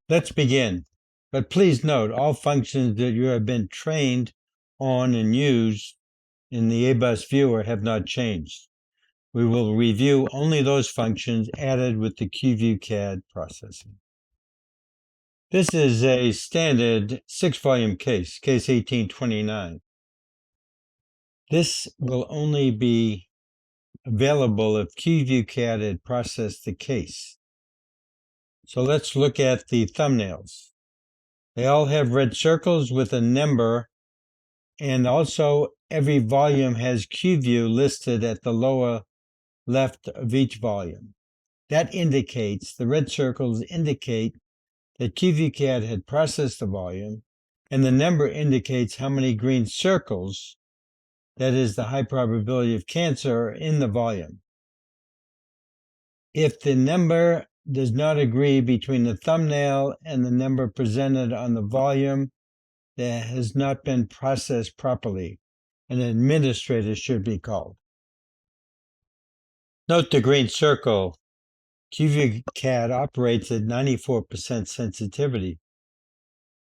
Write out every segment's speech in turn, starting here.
Let's begin. But please note, all functions that you have been trained on and used in the ABUS viewer have not changed. We will review only those functions added with the QVCAD processing. This is a standard 6-volume case, case 1829. This will only be available if QVCAD had processed the case. So let's look at the thumbnails. They all have red circles with a number, and also every volume has QView listed at the lower left of each volume. That indicates, the red circles indicate that QVCAD had processed the volume, and the number indicates how many green circles, that is the high probability of cancer, are in the volume. If the number does not agree between the thumbnail and the number presented on the volume, that has not been processed properly. An administrator should be called. Note the green circle. QVCAD operates at 94% sensitivity.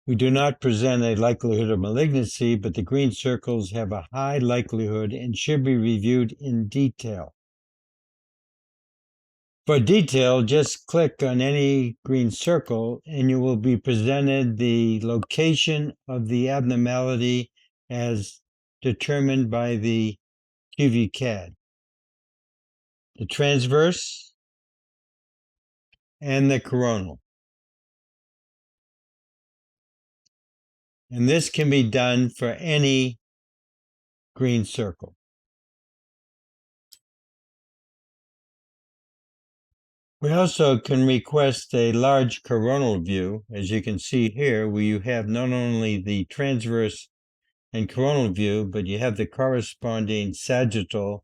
We do not present a likelihood of malignancy, but the green circles have a high likelihood and should be reviewed in detail. For detail, just click on any green circle and you will be presented the location of the abnormality as determined by the QVCAD, the transverse, and the coronal. And this can be done for any green circle. We also can request a large coronal view, as you can see here, where you have not only the transverse and coronal view, but you have the corresponding sagittal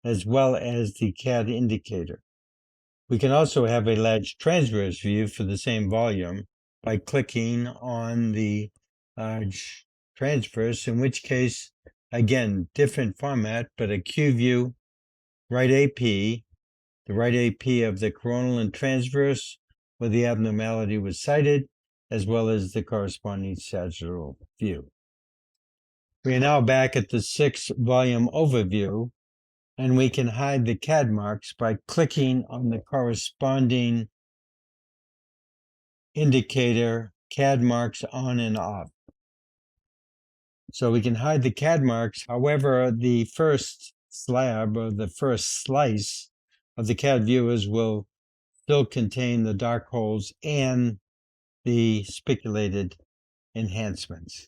as well as the CAD indicator. We can also have a large transverse view for the same volume by clicking on the large transverse, in which case, again, different format, but a Q view, right AP, the right AP of the coronal and transverse where the abnormality was cited, as well as the corresponding sagittal view. We are now back at the 6-volume overview, and we can hide the CAD marks by clicking on the corresponding indicator CAD marks on and off. So we can hide the CAD marks. However, the first slab or the first slice of the CAD viewers will still contain the dark holes and the speculated enhancements.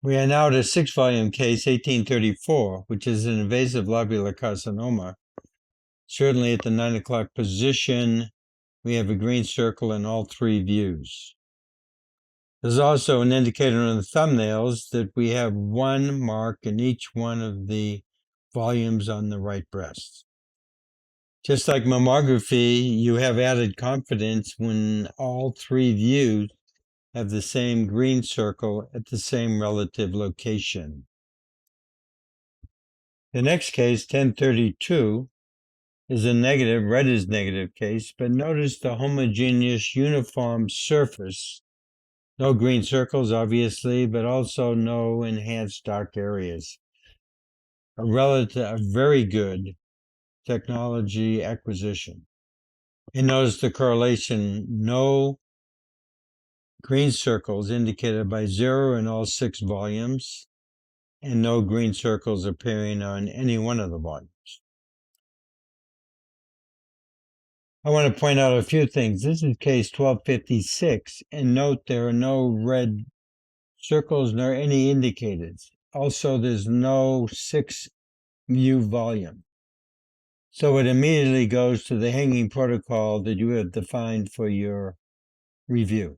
We are now at a 6-volume case, 1834, which is an invasive lobular carcinoma. Certainly at the 9 o'clock position, we have a green circle in all 3 views. There's also an indicator on the thumbnails that we have 1 mark in each one of the volumes on the right breast. Just like mammography, you have added confidence when all 3 views have the same green circle at the same relative location. The next case, 1032, is a negative, red is negative case, but notice the homogeneous uniform surface. No green circles, obviously, but also no enhanced dark areas. A very good technology acquisition. And notice the correlation, no green circles indicated by 0 in all 6 volumes, and no green circles appearing on any one of the volumes. I want to point out a few things. This is case 1256, and note there are no red circles nor any indicators. Also, there's no 6-view volume. So it immediately goes to the hanging protocol that you have defined for your review.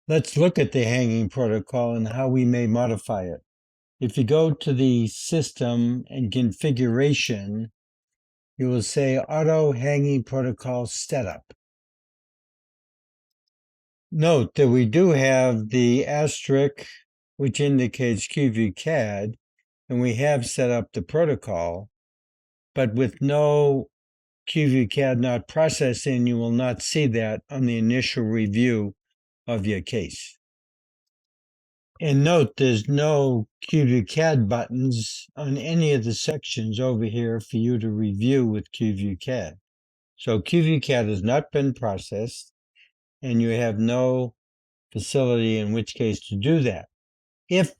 Let's look at the hanging protocol and how we may modify it. If you go to the System and Configuration, you will say Auto Hanging Protocol Setup. Note that we do have the asterisk, which indicates QVCAD, and we have set up the protocol, but with no QVCAD not processing, you will not see that on the initial review of your case. And note, there's no QVCAD buttons on any of the sections over here for you to review with QVCAD. So QVCAD has not been processed, and you have no facility in which case to do that. If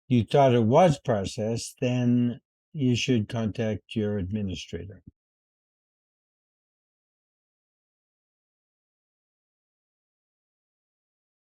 you thought it was processed, then you should contact your administrator.